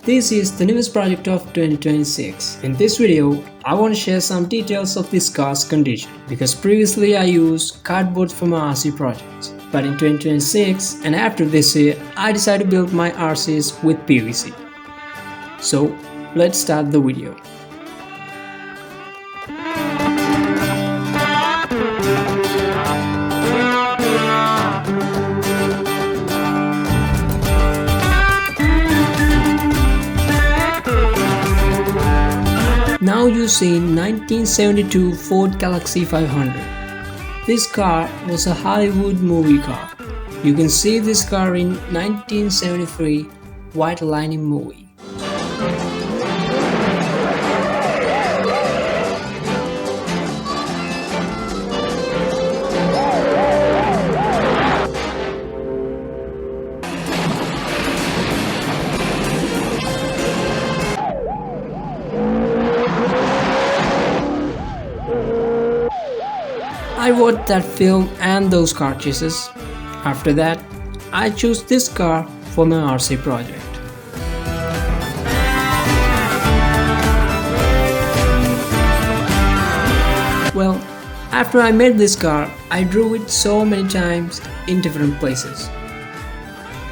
This is the newest project of 2026. In this video, I want to share some details of this car's condition because previously I used cardboard for my RC projects. But in 2026 and after this year, I decided to build my RCs with PVC. So let's start the video. Now you see 1972 Ford Galaxie 500. This car was a Hollywood movie car. You can see this car in 1973 White Lightning movie. I watched that film and those car chases. After that, I chose this car for my RC project. Well, after I made this car, I drove it so many times in different places.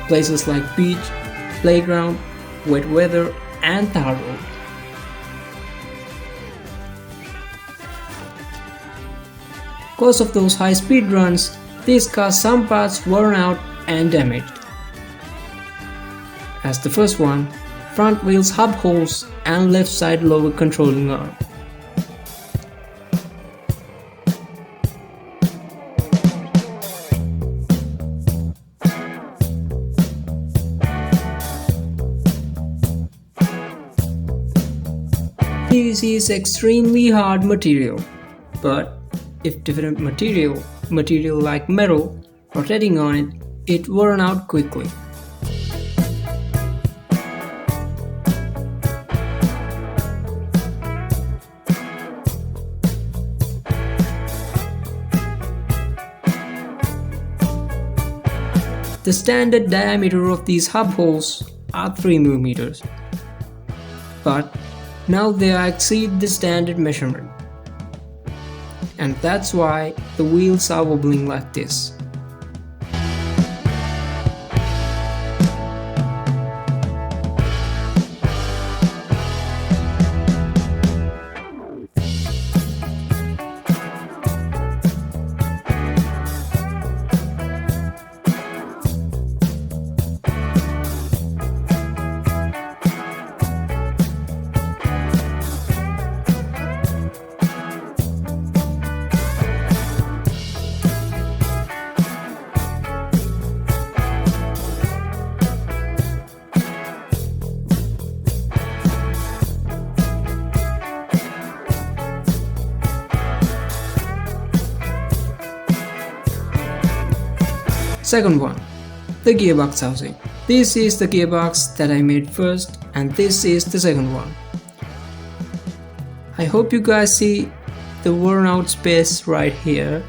Places like beach, playground, wet weather, and tar road. Because of those high-speed runs, this car's some parts worn out and damaged. As the first one, front wheels hub holes and left side lower controlling arm. PVC is extremely hard material, but if different material like metal, rotating on it, it worn out quickly. The standard diameter of these hub holes are 3 mm, but now they exceed the standard measurement. And that's why the wheels are wobbling like this. Second one, the gearbox housing. This is the gearbox that I made first, and this is the second one. I hope you guys see the worn out space right here.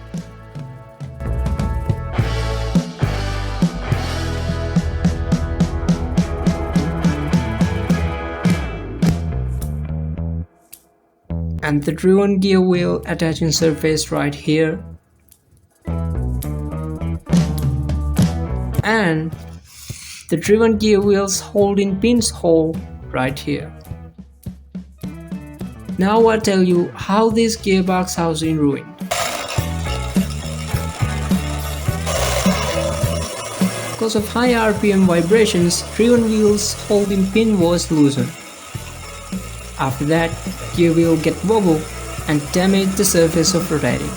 And the driven gear wheel attaching surface right here. And the driven gear wheels holding pins hole right here. Now I'll tell you how this gearbox housing ruined. Because of high RPM vibrations, driven wheels holding pin was loosened. After that, gear wheel get wobbled and damage the surface of rotating.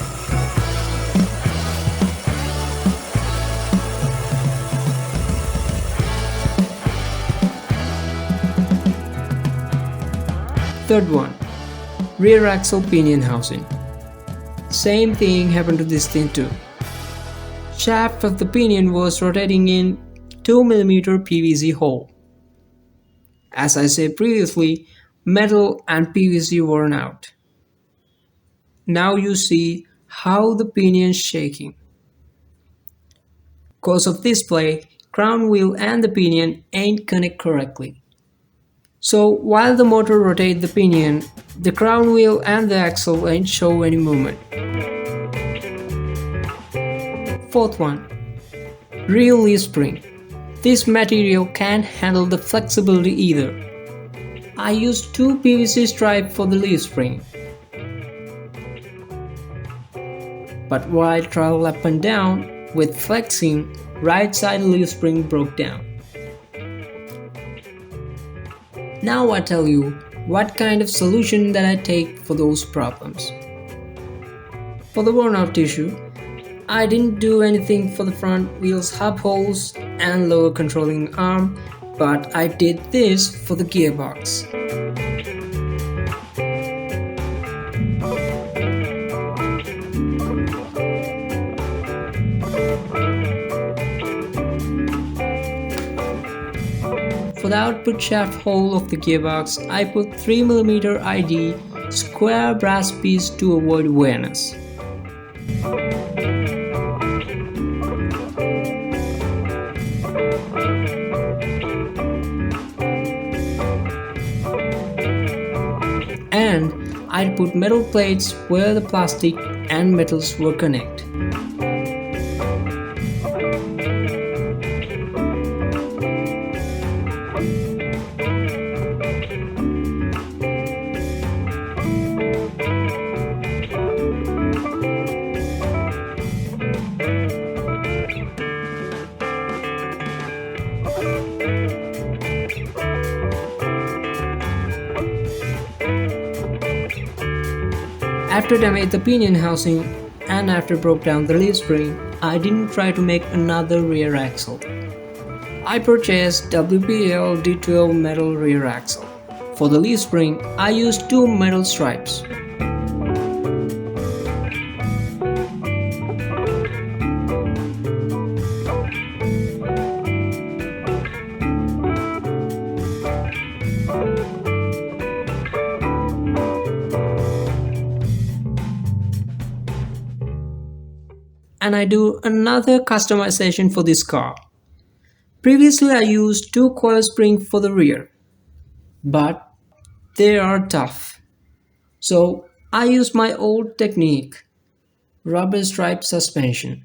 Third one, rear axle pinion housing. Same thing happened to this thing too. Shaft of the pinion was rotating in 2 mm PVC hole. As I said previously, metal and PVC worn out. Now you see how the pinion is shaking. Because of this play, crown wheel and the pinion ain't connect correctly. So while the motor rotates the pinion, the crown wheel and the axle ain't show any movement. Fourth one, real leaf spring. This material can't handle the flexibility either. I used two PVC stripes for the leaf spring. But while travel up and down with flexing, right side leaf spring broke down. Now I tell you what kind of solution that I take for those problems. For the worn out tissue, I didn't do anything for the front wheel's hub holes and lower controlling arm, but I did this for the gearbox. For the output shaft hole of the gearbox, I put 3mm ID square brass piece to avoid wearness. And I'd put metal plates where the plastic and metals were connect. After I made the pinion housing and after broke down the leaf spring, I didn't try to make another rear axle. I purchased WPL D12 metal rear axle. For the leaf spring, I used two metal stripes. And I do another customization for this car. Previously I used two coil springs for the rear, but they are tough. So I used my old technique, rubber stripe suspension.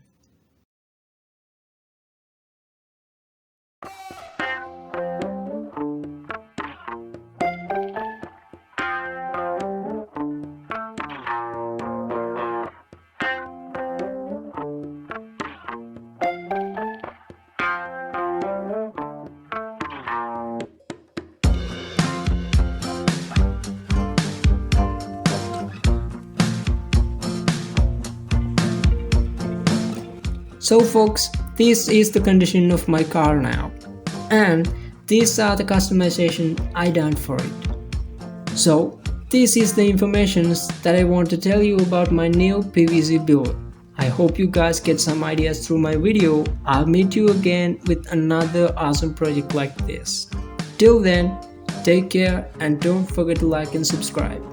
So folks, this is the condition of my car now, and these are the customization I done for it. So this is the information that I want to tell you about my new PVC build. I hope you guys get some ideas through my video. I'll meet you again with another awesome project like this. Till then, take care and don't forget to like and subscribe.